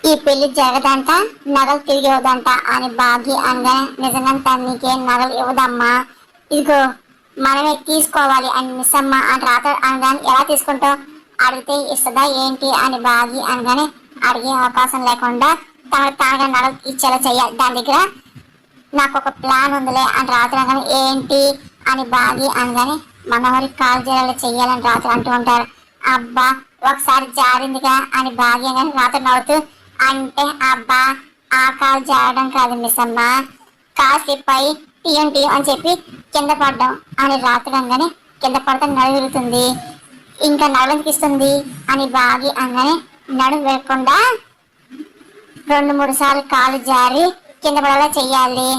ఈ పెళ్లి జరగదంట, నగలు తిరిగి ఇవ్వదంట అని బాగి అనగానే నిజంగా నీకేం నగలు ఇవ్వదమ్మా, ఇదిగో మనమే తీసుకోవాలి అని మిస్సమ్మ అని రాత అనగానే ఎలా తీసుకుంటావు, అడిగితే ఇస్తుందా ఏంటి అని బాగి అనగానే అడిగే అవకాశం లేకుండా తాగా నగలు ఇచ్చేలా చెయ్యాలి. దాని దగ్గర నాకు ఒక ప్లాన్ ఉందిలే అని రాత్రి అనగానే ఏంటి అని బాగి అనగానే మనవరికి కాల్ చేయాలి చెయ్యాలని రాత్రి అంటూ ఉంటారు. అబ్బా ఒకసారి జారిందిగా అని బాగి అనగానే రాత్రి నవ్వుతూ అంటే అబ్బా ఆ కాల్ జారడం కాదు మిస్సమ్మ, కాల్ స్లిప్ అయి టీయం అని చెప్పి కింద పడ్డాం అని రాత్రి అనగానే కింద పడితే నడుము విరుగుతుంది, ఇంకా నడుముకి ఇస్తుంది అని బాగి అనగానే నడుము వేయకుండా 2-3 సార్లు కాలు జారి కింద పడేలా చెయ్యాలి,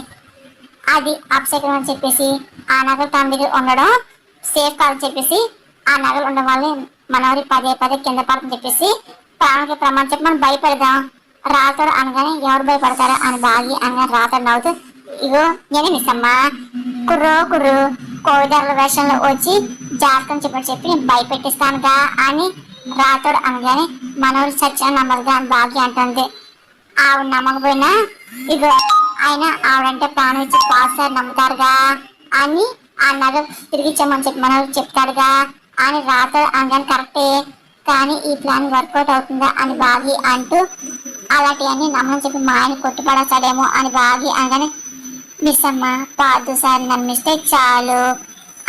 అది అప్సెకరం అని చెప్పేసి ఆ నగలు తన దగ్గర ఉండడం సేఫ్ కాదని చెప్పేసి ఆ నగలు ఉండడం వల్ల మనవరి పదే కింద పడని చెప్పేసి ప్రాణానికి ప్రమాణం చెప్పి మనం భయపడదాం. రాతడు అనగానే ఎవరు భయపడతారా అని బాగి అనగానే రాతడు నవ్వుతూ ఇగో నేనే మిస్సమ్మా, కుర్రో కోవిదారుల వేషంలో వచ్చి జాతకం చెప్పి నేను భయపెట్టిస్తానుగా అని రాతడు అనగానే మనవరు చచ్చిన నమ్మదుగా అని బాగి అంటుంది. ఆవిడ నమ్మకపోయినా ఇగో ఆయన ఆవిడంటే ప్రాణం ఇచ్చి పాస్తారు నమ్ముతారుగా అని ఆ నగ తిరిగి ఇచ్చామని చెప్పి మనవరు చెప్తాడుగా అని రాతడు అనగానే కరెక్టే, కానీ ఈ ప్లాన్ వర్కౌట్ అవుతుందా అని బాగి అంటూ అలాంటివన్నీ నమ్మని చెప్పి మా ఆయన కొట్టుపడేస్తాడేమో అని బాగి అనగానే మిస్సమ్మ పాదు సార్ నమ్మిస్తే చాలు,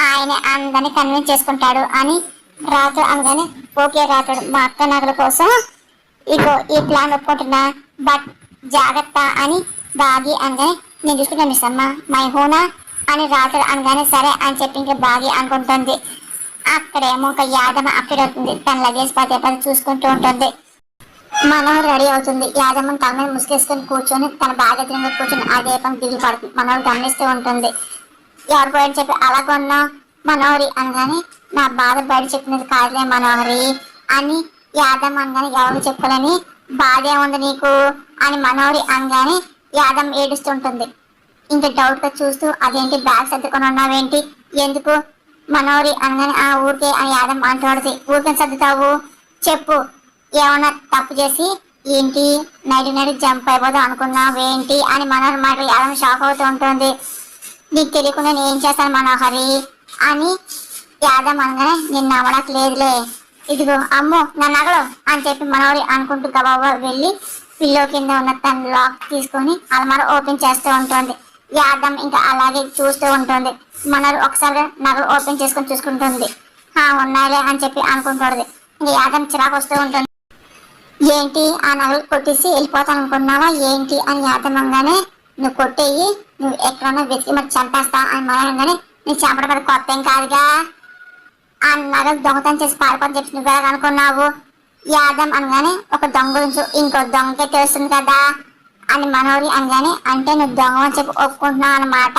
ఆయన అందరినీ కన్విన్స్ చేసుకుంటాడు అని రాతడు అనగానే ఓకే రాతడు మా అక్క నగల కోసం ఇగో ఈ ప్లాన్ ఒప్పుకుంటున్నా, బట్ జాగ్రత్త అని బాగి అనగానే నేను చూసుకుంటా మిస్సమ్మ మై హోనా అని రాతడు అనగానే సరే అని చెప్పి ఇంకా బాగి అనుకుంటుంది. అక్కడేమో ఒక యాదమ్మ అక్కడ అవుతుంది, తన లగేజ్ పదే చూసుకుంటూ ఉంటుంది. మనోహర్ రెడీ అవుతుంది, యాదమ్మ తన మీద ముసుగేసుకొని కూర్చొని తన బాధ్యతగా కూర్చొని అదే పని దిగులు పడుతుంది. మనోహర్ గమనిస్తూ ఉంటుంది. ఎవరు పోయని చెప్పి అలా కొన్నా మనోహరి అనగానే నా బాధ బయట చెప్పినది కాదులే మనోహరి అని యాదమ్మ అనగానే ఎవరు చెప్పాలని బాధ ఏముంది నీకు అని మనోహరి అనగానే యాదమ్మ ఏడుస్తుంటుంది. ఇంకా డౌట్గా చూస్తూ అదేంటి బ్యాగ్ సర్దుకొని ఉన్నావేంటి ఎందుకు మనోహరి అనగానే ఆ ఊరికే అని యాదమ్మ అంటున్నది. ఊరికే సర్దుతావు చెప్పు, ఏమన్నా తప్పు చేసి ఏంటి నైట్ జంప్ అయిపోదాం అనుకున్నావు ఏంటి అని మనోహర్ మాట యాదమ్మ షాక్ అవుతూ ఉంటుంది. నీకు తెలియకుండా నేను ఏం చేస్తాను మనోహరి అని యాదమ్మ అనగానే నిన్ను నమ్మడానికి లేదులే, ఇదిగో అమ్మో నా నగలు అని చెప్పి మనోహరి అనుకుంటూ గబాబా వెళ్ళి పిల్లో కింద ఉన్న తన లాక్ తీసుకొని అలమార ఓపెన్ చేస్తూ ఉంటుంది. యాదమ్మ ఇంకా అలాగే చూస్తూ ఉంటుంది. మనోహర్ ఒకసారి నగలు ఓపెన్ చేసుకొని చూసుకుంటుంది. ఉన్నాయిలే అని చెప్పి అనుకుంటుంది. ఇంకా యాదమ్మ చిరాకు వస్తూ ఉంటుంది. ఏంటి ఆ నగలు కొట్టేసి వెళ్ళిపోతాను అనుకున్నావా ఏంటి అని యాదమ్మ అనగానే నువ్వు కొట్టేయి, నువ్వు ఎక్కడన్నా వెతికి మరి చంపేస్తా అని మనగానే నీకు చంపడం మీద కొత్త ఏం కాదుగా, ఆ నగలు దొంగతనం చేసి పారిపోని చెప్పి నువ్వు అనుకున్నావు యాదమ్మ అనగానే ఒక దొంగ గురించి ఇంకో దొంగకే తెలుస్తుంది కదా అని మనోహరి అనగానే అంటే నువ్వు దొంగ అని చెప్పి ఒప్పుకుంటున్నావు అన్నమాట,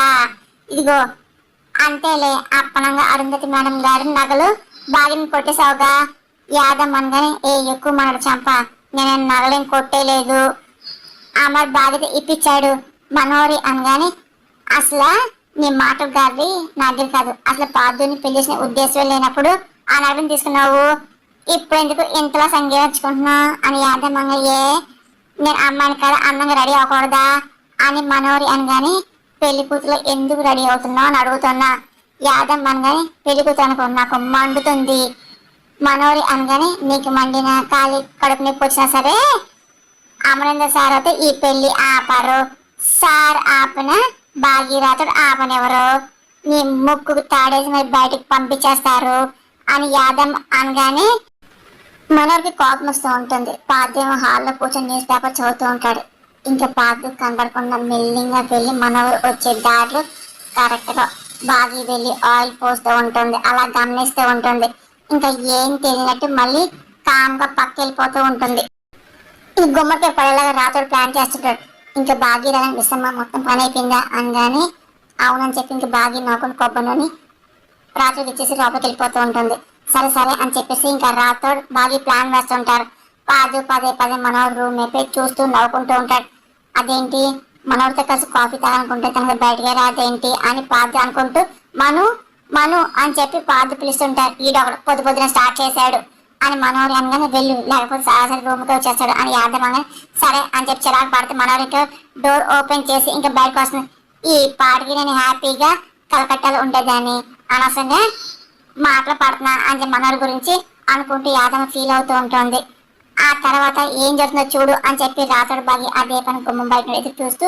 ఇదిగో అంతేలే అప్పనంగా అరుంధతి మేడం గారి నగలు బాగా కొట్టేసావుగా యాదమ్మ అనగానే ఎక్కువ మనడు చంప, నేను నగలేం కొట్టేయలేదు, అమర్ బాధ్యత ఇప్పించాడు మనోహరి అనగానే అసలు నీ మాట గారి నా దగ్గర కాదు, అసలు పాదుని పెళ్లి చేసిన ఉద్దేశం లేనప్పుడు ఆ నగరం తీసుకున్నావు, ఇప్పుడు ఎందుకు ఇంతలా సంగీతించుకుంటున్నా అని యాదమ్మ ఏ నేను అమ్మాయిని కదా అందంగా రెడీ అవ్వకూడదా అని మనోహరి అనగానే పెళ్లి కూతురు ఎందుకు రెడీ అవుతున్నావు అని అడుగుతున్నా. యాదమ్మ అనగానే పెళ్లి కూతురు అనుకో నాకు మండుతుంది, మనోహరి అనగానే నీకు మండిన కాలి కడుపు నొప్పి వచ్చినా సరే అమరేంద్ర సార్ అయితే ఈ పెళ్లి ఆపరు, సార్ ఆపిన భాగీరథుడు ఆపనెవరు, నీ ముక్కుకు తాడేసి మరి బయటకు పంపించేస్తారు అని యాదమ్మ అనగానే మనోహర్కి కోపం వస్తూ ఉంటుంది. పార్థేమో హాల్లో కూర్చొని న్యూస్ పేపర్ చదువుతూ ఉంటాడు. ఇంకా పార్థు కనబడకుండా మెల్లిగా వెళ్ళి మనోహర్ వచ్చే దారిలో కరెక్ట్గా బాగి వెళ్ళి ఆయిల్ పోస్తూ ఉంటుంది. అలా గమనిస్తూ ఉంటుంది. ఇంకా ఏం తెలియనట్టు మళ్ళీ కామ్గా పక్క వెళ్ళిపోతూ ఉంటుంది. ఈ గుమ్మకి పడేలాగా రాత్రుడు ప్లాన్ చేస్తుంటాడు. ఇంకా బాగి రాని మిస్సమ్మ మొత్తం పని అయిపోయిందా అనగానే అవునని చెప్పి ఇంకా బాగి నవ్వుకుని కొబ్బరిని రాత్రికి ఇచ్చేసి లోపలికి వెళ్ళిపోతూ ఉంటుంది. సరే సరే అని చెప్పేసి ఇంకా రాత్రుడు బాగి ప్లాన్ వేస్తుంటారు. పదే మనోహర్ రూమ్ అయిపోయి చూస్తూ నవ్వుకుంటూ ఉంటాడు. అదేంటి మనోహర్తో కలిసి కాఫీ తాగాలనుకుంటే తనకు బయటకే రాదేంటి అని పాదు అనుకుంటూ మను మను అని చెప్పి పాదు పిలుస్తుంటారు. ఈడొకడు పొద్దున స్టార్ట్ చేశాడు అని మనోహరి అనగానే వెళ్ళు, లేకపోతే సరాసరి రూమ్కి వచ్చేస్తాడు అని యాదవ్ అనగానే సరే అని చెప్పి చిరాకు పడితే మనోహరికి డోర్ ఓపెన్ చేసి ఇంకా బయటకు వస్తుంది. ఈ పాటికి నేను హ్యాపీగా కలకట్టాలు ఉండేదాన్ని, అనవసరంగా మాటలు పడుతున్నా అని చెప్పి మనోహరి గురించి అనుకుంటూ యాదవ్ ఫీల్ అవుతూ ఉంటుంది. ఆ తర్వాత ఏం జరుగుతుందో చూడు అని చెప్పి రాతోడు బాగి అదే పని గుమ్మం బయట ఎదురు చూస్తూ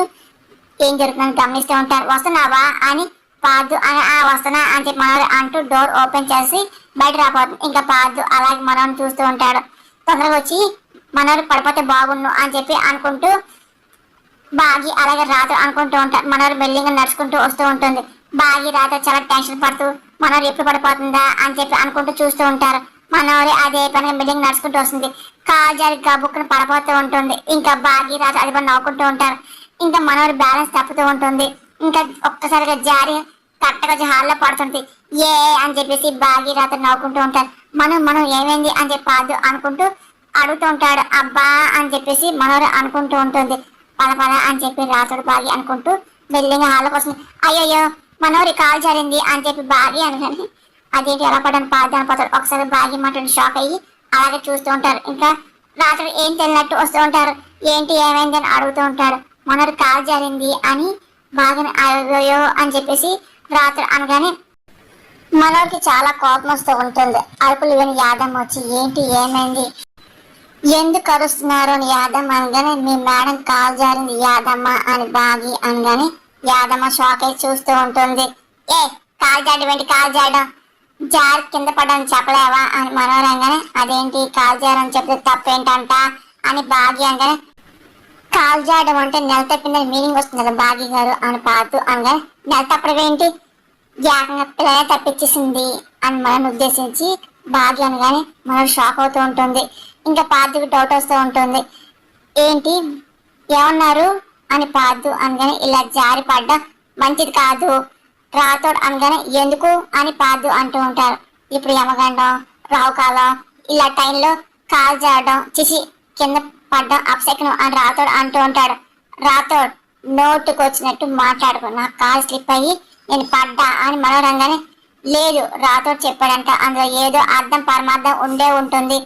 ఏం జరుగుతుందని గమనిస్తూ ఉంటారు. వస్తున్నావా అని పాదు అని వస్తున్నా అని చెప్పి మనోహరి అంటూ డోర్ ఓపెన్ చేసి బయట రాపోతుంది. ఇంకా పాదు అలాగే మనోహరిని చూస్తూ ఉంటాడు. తొందరగా వచ్చి మనోహరి పడిపోతే బాగుండు అని చెప్పి అనుకుంటూ బాగి అలాగే రాత అనుకుంటూ ఉంటారు. మనోహరి మెల్లిగా నడుచుకుంటూ వస్తూ ఉంటుంది. బాగి రాత చాలా టెన్షన్ పడుతూ మనోహరి ఎప్పుడు పడిపోతుందా అని చెప్పి అనుకుంటూ చూస్తూ ఉంటారు. మనోహరి అదే పని మెల్లిగా నడుచుకుంటూ వస్తుంది. కాలు జారి గబుక్కును పడిపోతూ ఉంటుంది. ఇంకా బాగి రాత అది పని నవ్వుకుంటూ ఉంటారు. ఇంకా మనోహరి బ్యాలెన్స్ తప్పుతూ ఉంటుంది. ఇంకా ఒక్కసారిగా జారి కట్టగా హాల్లో పడుతుంది. ఏ అని చెప్పేసి బాగి రాత నవ్వుకుంటూ ఉంటారు. మనం ఏమైంది అని చెప్పి అనుకుంటూ అడుగుతూ ఉంటాడు. అబ్బా అని చెప్పేసి మనోహరి అనుకుంటూ ఉంటుంది. పద అని చెప్పి రాతోడు బాగి అనుకుంటూ మెల్లిగా హాల్లోకి వస్తుంది. అయ్యయ్యో మనోహరి కాలు జారింది అని చెప్పి బాగి అనగానే అదేంటి ఎలా పడని పాద అనిపోతాడు. ఒకసారి బాగి మాట్లాడి షాక్ అయ్యి అలాగే చూస్తూ ఉంటారు. ఇంకా రాత్రి ఏం తెలియనట్టు వస్తూ ఉంటారు. ఏంటి ఏమైంది అని అడుగుతూ ఉంటాడు. మనోహరి కాలు జారింది అని బాగా అయ్యో అని చెప్పేసి రాత్రి అనగానే మనోహరికి చాలా కోపం వస్తూ ఉంటుంది. అరుపులు విని యాదమ్మ వచ్చి ఏంటి ఏమైంది ఎందుకు అరుస్తున్నారు అని యాదమ్మ అనగానే మీ మేడం కాలు జారింది యాదమ్మ అని బాగి అనగానే యాదమ్మ షాక్ అయి చూస్తూ ఉంటుంది. ఏ కాలు జాడడం ఏంటి, కాలు జాడడం జారి కింద పడని చెప్పలేవా అని మనోహరి అనగానే అదేంటి కాలు జారని చెప్తే తప్పేంటంట అని బాగి అనగానే కాలు జాడడం అంటే నెల తప్పిందని మీనింగ్ వస్తుంది కదా బాగి గారు అని పాతు అనగానే నెల తప్పడం ఏంటి ఏకంగా పిల్లలే తప్పించేసింది అని మనం ఉద్దేశించి బాగి అనగానే మనం షాక్ అవుతూ ఉంటుంది. ఇంకా పార్థుకి డౌట్ వస్తూ ఉంటుంది. ఏంటి ఏమన్నారు అని పార్థు అనగానే ఇలా జారి పడ్డం మంచిది కాదు రాతోడు అనగానే ఎందుకు అని పార్థు అంటూ ఉంటారు. ఇప్పుడు యమగండం రావుకాలం ఇలా టైంలో కాలు జారడం చిసి కింద పడ్డం అప్సెకనం అని రాతోడు అంటూ ఉంటాడు. రాతోడు నోటుకు వచ్చినట్టు మాట్లాడుకో, నాకు కాలు స్లిప్ అయ్యి నేను పడ్డా అని మనోరంగానే లేదు రాతోడు చెప్పాడంట, అందులో ఏదో అర్థం పరమార్థం ఉండే ఉంటుంది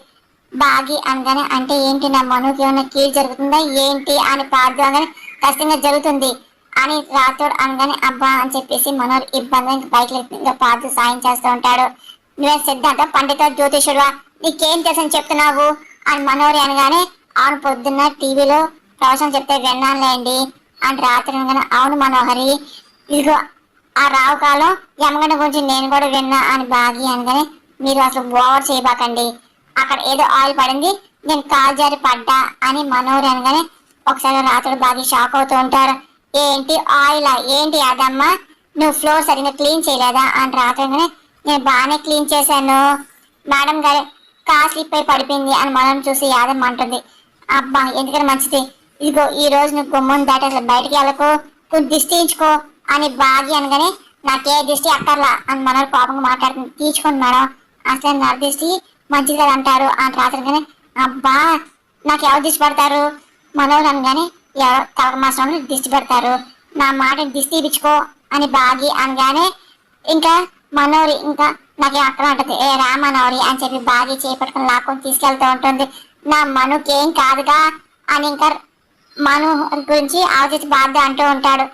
బాగి అనగానే అంటే ఏంటి నా మనుకి ఏమైనా కీడు జరుగుతుందా ఏంటి అని పార్థు అనగానే ఖచ్చితంగా జరుగుతుంది అని రాతోడు అనగానే అబ్బా అని చెప్పేసి మనోహర్ ఇబ్బంది ఇంకా బైక్ ఇంకా పార్థు సాయం చేస్తూ ఉంటాడు. నువ్వే సిద్ధాంత పండిత జ్యోతిషుడువా నీకేం తెలుసని చెప్తున్నావు అని మనోహరి అనగానే అవును పొద్దున్న టీవీలో ప్రవచనం చెప్తే విన్నానులేండి అని రాత్రి అనగానే అవును మనోహరి ఇదిగో ఆ రావు కాలం యమగండ గురించి నేను కూడా విన్నా అని బాగి అనగానే మీరు అసలు ఓవర్ చేయబాకండి, అక్కడ ఏదో ఆయిల్ పడింది నేను కాలు జారి పడ్డా అని మనోహరి అనగానే ఒకసారి రాత్రి బాగా షాక్ అవుతూ ఉంటారు. ఏంటి ఆయిలా ఏంటి అదమ్మా నువ్వు ఫ్లోర్ సరిగ్గా క్లీన్ చేయలేదా అని రాత్రి అనగానే నేను బాగానే క్లీన్ చేశాను మేడం గారు కాలు స్లిప్ అయి పడిపోయింది అని మనం చూసి యాదమ్మ అంటుంది. అబ్బా ఎందుకని మంచిది ఇదిగో ఈ రోజు నువ్వు గుమ్మం దాటి అసలు బయటికి వెళ్ళకు కొంచెం దిష్టించుకో అని బాగి అనగానే నాకే దిష్టి అక్కర్లా అని మనోహరి కోపంగా మాట్లాడుతుంది. తీసుకోండి మేడం అసలు నా దిష్టి మంచిది కదా అంటారు అని రాత్రిగానే అబ్బా నాకు ఎవరు దిష్టి పెడతారు మనోహరి అనగానే ఎవరు తలక మాసంలో దిష్టి పెడతారు నా మాట దిష్టి తీపించుకో అని బాగి అనగానే ఇంకా మనోహరి ఇంకా నాకు అక్కడ ఉంటుంది ఏ రా మనోహరి అని చెప్పి బాగి చేపట్టుకుని లాక్కొని తీసుకెళ్తూ ఉంటుంది. నా మనుకేం కాదుగా అని ఇంకా మనోహరి గురించి ఆలోచించి బాధ అంటూ ఉంటాడు.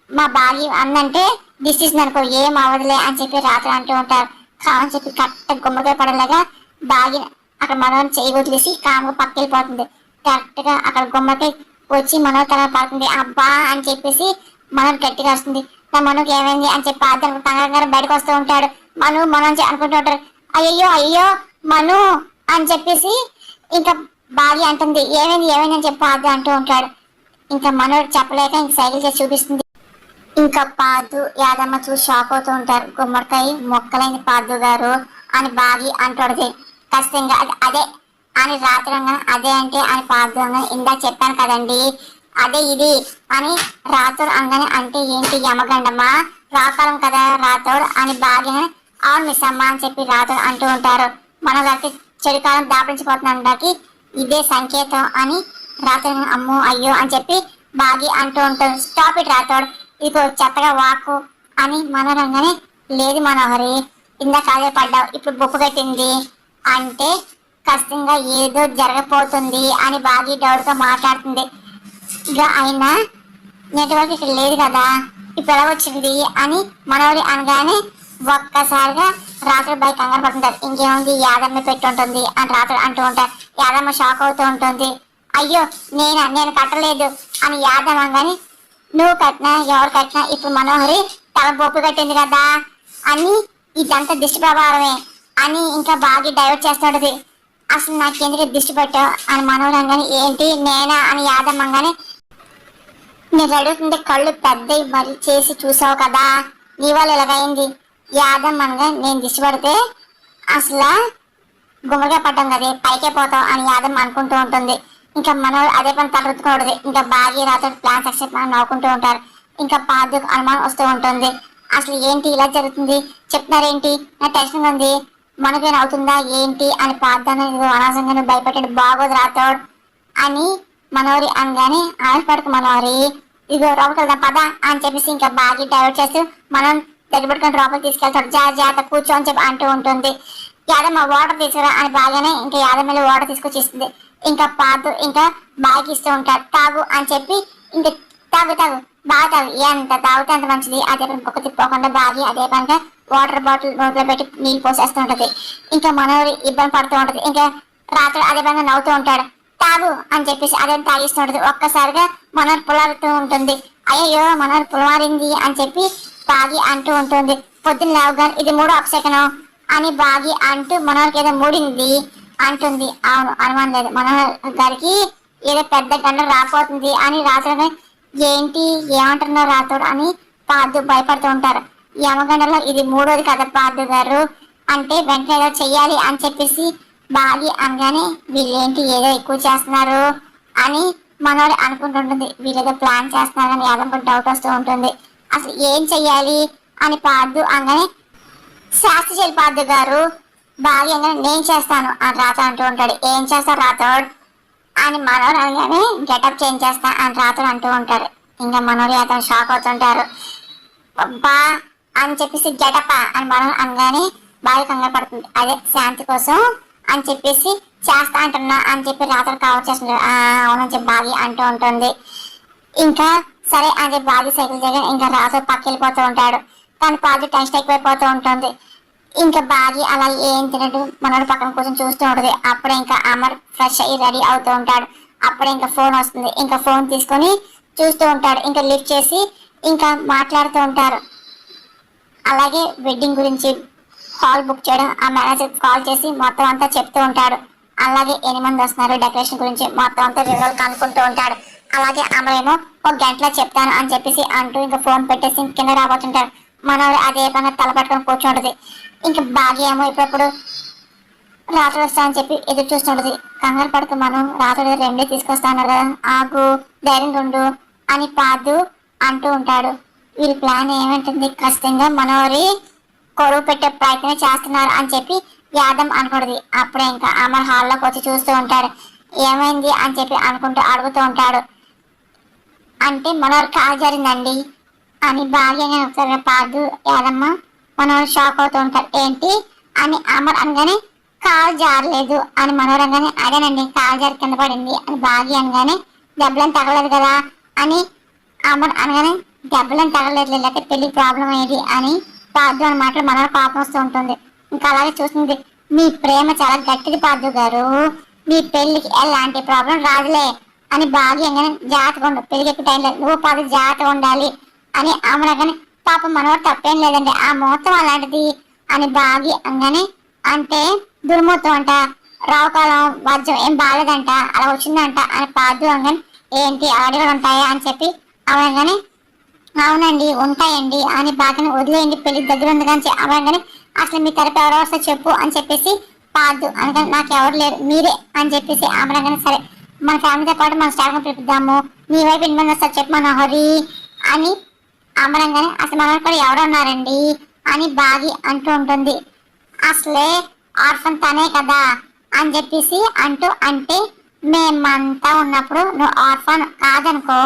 మా బాగి అందంటే దిష్టిస్తుంది అనుకో ఏం అవ్వదులే అని చెప్పి రాత్రి అంటూ ఉంటారు. కావని చెప్పి కరెక్ట్ గుమ్మడికాయ పడలేగా బాగి అక్కడ మనోహర్ చేయి వదిలేసి కాముగా పక్కెళ్ళిపోతుంది. కరెక్ట్ గా అక్కడ గుమ్మడికాయ వచ్చి మనోహర్ తల పడుతుంది. అబ్బా అని చెప్పేసి మనోహర్ గట్టిగా వస్తుంది. నా మనోకి ఏమైంది అని చెప్పి అతను కంగారు బయటకు వస్తూ ఉంటాడు. మను అనుకుంటూ ఉంటారు. అయ్యో అయ్యో మను అని చెప్పేసి ఇంకా బాగి అంటుంది ఏమైంది అని చెప్పి అర్థం అంటూ ఉంటాడు. ఇంకా మనోహర్ చెప్పలేక ఇంక సైకిల్ చేసి చూపిస్తుంది. ఇంకా పాదు యాదమ్మ చూసి షాక్ అవుతూ ఉంటారు. గుమ్మడికాయ మొక్కలైంది పాదు గారు అని బాగి అంటాడుది. ఖచ్చితంగా అదే అని రాత్రంగా అదే అంటే అని పాదు ఇందా చెప్పాను కదండి అదే ఇది అని రాతోడు అనగానే అంటే ఏంటి యమగండమ్మా రాకాలం కదా రాతోడు అని బాగి అవును మిస్ అమ్మ అని చెప్పి రాతోడు అంటూ ఉంటారు. మన గారికి చెడుకాలం దాపించిపోతున్నాకి ఇదే సంకేతం అని రాతోడు అమ్మో అయ్యో అని చెప్పి బాగి అంటూ ఉంటారు. స్టాప్ ఇట్ రాతోడు ఇదిగో చెత్తగా వాకు అని మనోరంగానే లేదు మనోహరి ఇందా కాలే పడ్డావు ఇప్పుడు బొప్పు పెట్టింది అంటే ఖచ్చితంగా ఏదో జరగబోతుంది అని బాగా డౌట్ గా మాట్లాడుతుంది. ఇక అయినా నెట్వర్క్ ఇక్కడ లేదు కదా, ఇప్పుడు ఎలా వచ్చింది అని మనోడి అనగానే ఒక్కసారిగా రాత్రి బైక్ కంగారు పడుతుంటారు. ఇంకేముంది యాదమ్మ పెట్టి ఉంటుంది అని రాత్రి అంటూ ఉంటారు. యాదమ్మ షాక్ అవుతూ ఉంటుంది. అయ్యో నేను కట్టలేదు అని యాదమ్మ అనగానే నువ్వు కట్టినా ఎవరు కట్టినా ఇప్పుడు మనోహరి తల బొప్పు కట్టింది కదా అని ఇదంతా దిష్టి ప్రభావమే అని ఇంకా బాగా డైవర్ట్ చేస్తుంటది. అసలు నాకెందుకు దిష్టి పెట్టావు అని మనోహరి అనగానే ఏంటి నేనా అని యాదమ్మ అనగానే నేను అడుగుతుంటే కళ్ళు పెద్దవి మరి చేసి చూసావు కదా, నీ వాళ్ళు ఎలాగైంది యాదమ్మ అనగా నేను దిష్టి పడితే అసలు గుమ్మగా పడ్డాం కదా పైకే పోతాం అని యాదమ్మ అనుకుంటూ ఉంటుంది. ఇంకా మనోడు అదే పని తలెత్తుకోవడదు. ఇంకా బాగా రాత్రి ప్లాన్ సక్సెస్ నవ్వుకుంటూ ఉంటారు. ఇంకా పాదుకు అనుమానం వస్తూ ఉంటుంది. అసలు ఏంటి ఇలా జరుగుతుంది చెప్తున్నారేంటి, నా టెన్షన్ ఉంది మనకేం అవుతుందా ఏంటి అని పాదాన్ని అనవసరంగా భయపెట్టాడు బాగోదు రాతోడు అని మనోరి అనగానే ఆశపడకు మనోరి ఇదిగో లోపలికి వెళ్దాం పద అని చెప్పేసి ఇంకా బాగా డైవర్ట్ చేస్తూ మనం దగ్గర పెట్టుకుని లోపలికి తీసుకెళ్తాడు. జాగ్రత్త కూర్చో అని చెప్పి అంటూ ఉంటుంది. యాదమ్మ వాటర్ తీసుకురా అని బాగానే ఇంకా యాదమ్మలో వాటర్ తీసుకొచ్చి ఇస్తుంది. ఇంకా పాదు ఇంకా బాగా ఇస్తూ ఉంటాడు. తాగు అని చెప్పి ఇంకా తాగు బాగా తాగు ఎంత తాగితే అంత మంచిది అదే పని కుక్క తిప్పుకోకుండా బాగి అదే పనిగా వాటర్ బాటిల్ నోట్లో పెట్టి నీళ్ళు పోసేస్తూ ఉంటది. ఇంకా మనోరి ఇబ్బంది పడుతూ ఉంటది. ఇంకా రాత్రి అదే పనిగా నవ్వుతూ ఉంటాడు. తాగు అని చెప్పేసి అదే తాగిస్తూ ఉంటది. ఒక్కసారిగా మనోరు పులారుతూ ఉంటుంది. అయ్యో మనోరు పులవారింది అని చెప్పి బాగి అంటూ ఉంటుంది. పొద్దున్న లేవగానే ఇది మూడో అప్సెకను అని బాగి అంటూ మనోరికి ఏదో మూడింది అంటుంది. అవును అనుమానం లేదు మనోహర్ గారికి ఏదో పెద్ద గండ రాపోతుంది అని రాత్రి ఏంటి ఏమంటున్నారు రాతోడు అని పాదు భయపడుతూ ఉంటారు. ఈ అమ్మగండలో ఇది మూడోది కదా పాదు గారు అంటే వెంటనే ఏదో చెయ్యాలి అని చెప్పేసి బాగి అనగానే వీళ్ళేంటి ఏదో ఎక్కువ చేస్తున్నారు అని మనోడు అనుకుంటుంటుంది. వీళ్ళేదో ప్లాన్ చేస్తున్నారు అని యాదమ్మ డౌట్ వస్తూ ఉంటుంది. అసలు ఏం చెయ్యాలి అని పాదు అనగానే శాస్త్రి శిల్పార్థి గారు బాగా నేను చేస్తాను అని రాత అంటూ ఉంటాడు. ఏం చేస్తారు రాతోడు అని మనోడు అనగానే గెటప్ చేంజ్ చేస్తా అని రాతోడు అంటూ ఉంటాడు. ఇంకా మనోడు అతను షాక్ అవుతుంటారు. బా అని చెప్పేసి గెటప్ అని మనం అనగానే బాగా కంగారు పడుతుంది. అదే శాంతి కోసం అని చెప్పేసి చేస్తా అంటున్నా అని చెప్పి రాతోడు కవర్ చేస్తుంటాడు. అవునని చెప్పి బాగా అంటూ ఉంటుంది. ఇంకా సరే అని చెప్పి బాగా సైకిల్ దగ్గర ఇంకా రాతోడు పక్క వెళ్ళిపోతూ ఉంటాడు. కానీ బాగా టెన్షన్ ఎక్కువైపోతూ ఉంటుంది. ఇంకా బాగి అలా ఏం తినట్టు మనోడు పక్కన కూర్చొని చూస్తూ ఉంటుంది. అప్పుడే ఇంకా అమర్ ఫ్రెష్ అయ్యి రెడీ అవుతూ ఉంటాడు. అప్పుడే ఇంకా ఫోన్ వస్తుంది. ఇంకా ఫోన్ తీసుకొని చూస్తూ ఉంటాడు. ఇంకా లిఫ్ట్ చేసి ఇంకా మాట్లాడుతూ ఉంటారు. అలాగే వెడ్డింగ్ గురించి హాల్ బుక్ చేయడం ఆ మేనేజర్ కాల్ చేసి మొత్తం అంతా చెప్తూ ఉంటాడు. అలాగే 8 మంది వస్తున్నారు డెకరేషన్ గురించి మొత్తం అంతా వివరాలు కనుక్కుంటూ ఉంటాడు. అలాగే అమరేమో ఒక గంటలో చెప్తాను అని చెప్పేసి అంటూ ఇంకా ఫోన్ పెట్టేసి కింద రాబోతుంటాడు. మనోడు అదే పని తల పట్టుకొని కూర్చుంటది. ఇంకా బాగా ఏమో ఇప్పుడప్పుడు రాత్రి వస్తా అని చెప్పి ఎదురు చూస్తుంటది. కంగారు పడుతూ మనం రాత్రి రెండే తీసుకొస్తాను కదా ఆకు ధైర్యంగా ఉండు అని పాదు అంటూ ఉంటాడు. వీళ్ళ ప్లాన్ ఏమంటుంది ఖచ్చితంగా మనోరి కొరువు పెట్టే ప్రయత్నం చేస్తున్నారు అని చెప్పి యాదమ్ అనుకుంటుంది. అప్పుడే ఇంకా అమర్ హాల్లోకి వచ్చి చూస్తూ ఉంటాడు. ఏమైంది అని చెప్పి అనుకుంటూ అడుగుతూ ఉంటాడు. అంటే మనోరు కాల్ జరిగిందండి అని భాగ్యంగా ఒకసారి పాదు యాదమ్మ మనోరు షాక్ అవుతూ ఉంటారు. ఏంటి అని అమర్ అనగానే కాల్ జారలేదు అని మనోరు అనగానే అదేనండి కాల్ జారి కింద పడింది అని భాగ్య అనగానే దెబ్బలను తగలేదు కదా అని అమర్ అనగానే దెబ్బలను తగలేదు లేకపోతే పెళ్లి ప్రాబ్లం అయ్యేది అని పాదు అని మాటలు మనోరు పాపం వస్తూ ఉంటుంది. ఇంకా అలాగే చూస్తుంది. మీ ప్రేమ చాలా గట్టిది పాదు గారు, మీ పెళ్లికి ఎలాంటి ప్రాబ్లం రాదులే అని భాగ్యంగానే జాగ్రత్తగా ఉండు, పెళ్లికి టైం లేదు నువ్వు పాదు జాగ్రత్తగా ఉండాలి అని అమరగానే పాపం మనోడు తప్పేం లేదండి ఆ ముహూర్తం అలాంటిది అని బాగి అనగానే అంటే దుర్ముహూర్తం అంట రావుకాలం వజ్రం ఏం బాగాలేదంట అలా వచ్చిందంట అని పాదు అనగానే ఏంటి అడిగలు ఉంటాయా అని చెప్పి అవగానే అవునండి ఉంటాయండి అని బాగానే వదిలేయండి పెళ్లి దగ్గర ఉంది కానీ అవగానే అసలు మీ తరపు ఎవరో వస్తే చెప్పు అని చెప్పేసి పాదు అనగానే నాకు ఎవరు లేరు మీరే అని చెప్పేసి అమరగానే సరే మన ఫ్యామిలీతో పాటు మన స్టాఫ్ పిలుపుదాము మీ వైపు 8 మంది వస్తారు చెప్పు మనోహరి అని అమరంగానే అసలు మనోహరి కూడా ఎవరు ఉన్నారండి అని బాగి అంటూ ఉంటుంది. అసలే ఆర్ఫన్ తనే కదా అని చెప్పేసి అంటూ అంటే మేమంతా ఉన్నప్పుడు నువ్వు ఆర్ఫన్ కాదనుకో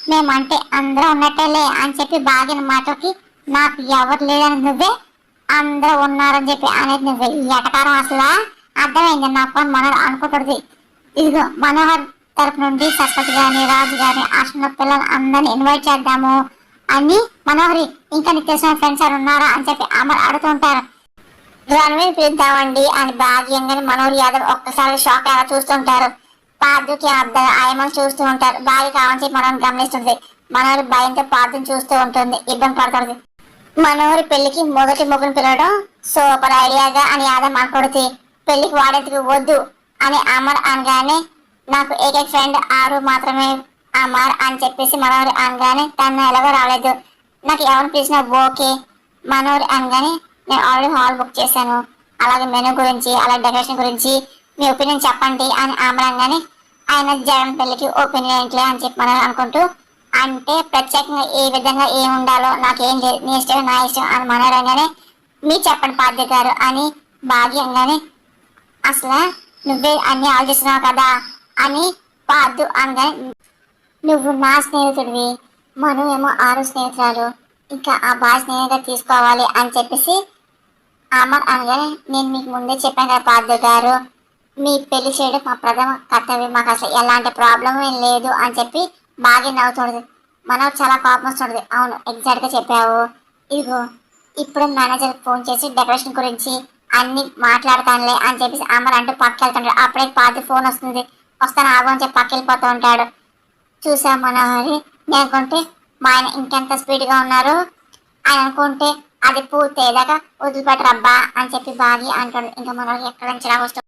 మేమంటే అందరూ ఉన్నట్టేలే అని చెప్పి బాగిన మాటకి నాకు ఎవరు లేదని నువ్వే అందరూ ఉన్నారని చెప్పి అనేది నువ్వే ఈ ఎటకారం అసలు అర్థమైంది నాకు అని మనోహర్ అనుకుంటుంది. ఇదిగో మనోహర్ తరపు నుండి సరస్వతి గాని రాజు గాని ఆశ్రమ పిల్లలు అందరిని ఇన్వైట్ చేద్దాము అని మనోహరి ఇంకా నీకు తెలిసిన ఫ్రెండ్స్ ఎవరు ఉన్నారా అని చెప్పి అమర్ అడుగుతుంటారు. రణవీర్ పిలుద్దామండి అని భాగ్యంగాని మనోహర్ యాదవ్ ఒక్కసారి షాక్ అలా చూస్తుంటారు. పార్థుకి అర్థం ఆయమని చూస్తూ ఉంటారు. భార్య కావాలని మనం గమనిస్తుంది. మనోహరి భయంతో పార్థుని చూస్తూ ఉంటుంది, ఇబ్బంది పడుతుంది. మనోహరి పెళ్లికి మొదటి మొగ్గును పిలవడం సూపర్ ఐడియాగా అని యాదవ్ అనుకుంటుంది. పెళ్లికి వాడేందుకు వద్దు అని అమర్ అనగానే నాకు ఏకైక ఫ్రెండ్ ఆరు మాత్రమే అమర్ అని చెప్పేసి మనోహరి అనగానే తను ఎలాగో రాలేదు, నాకు ఎవరిని పిలిచినా ఓకే మనోహరి అనగానే నేను ఆల్రెడీ హాల్ బుక్ చేశాను, అలాగే మెనూ గురించి అలాగే డెకరేషన్ గురించి మీ ఒపీనియన్ చెప్పండి అని అమర్ అనగానే ఆయన జగన్ పెళ్లికి ఒపీనియన్ ఏంటిలే అని చెప్పి మనోహరి అనుకుంటూ అంటే ప్రత్యేకంగా ఏ విధంగా ఏం ఉండాలో నాకేం లేదు, నీ ఇష్టం నా ఇష్టం అని మనోహరి అనగానే మీరు చెప్పండి పార్థ గారు అని భాగ్యంగానే అసలు నువ్వే అన్ని ఆలోచిస్తున్నావు కదా అని పార్థు అనగానే నువ్వు నా స్నేహితుడివి, మను ఏమో ఆరు స్నేహితురాలు, ఇంకా ఆ బాగా స్నేహితుగా తీసుకోవాలి అని చెప్పేసి అమర్ అనగానే నేను మీకు ముందే చెప్పాను కదా పార్థు గారు, మీ పెళ్లి చేయడం మా ప్రథమ కర్తవ్యం, మాకు అసలు ఎలాంటి ప్రాబ్లం ఏం లేదు అని చెప్పి బాగా నవ్వుతుంది. మనం చాలా కోపం వస్తుంది. అవును ఎగ్జాక్ట్గా చెప్పావు, ఇదిగో ఇప్పుడు మేనేజర్కి ఫోన్ చేసి డెకరేషన్ గురించి అన్ని మాట్లాడతానులే అని చెప్పేసి అమర్ అంటూ పక్క వెళ్తుంటాడు. అప్పుడే పార్థు ఫోన్ వస్తుంది. వస్తాను ఆగు అని చెప్పి పక్క వెళ్ళిపోతూ ఉంటాడు. చూసా మనోహరి నేను అనుకుంటే మా ఆయన ఇంకెంత స్పీడ్గా ఉన్నారు, ఆయన అనుకుంటే అది పూర్తి అయ్యేదాకా వదిలిపెట్టరబ్బా అని చెప్పి బాగి అంటాడు. ఇంకా మనోహరి ఎక్కడ నుంచి వస్తుంది.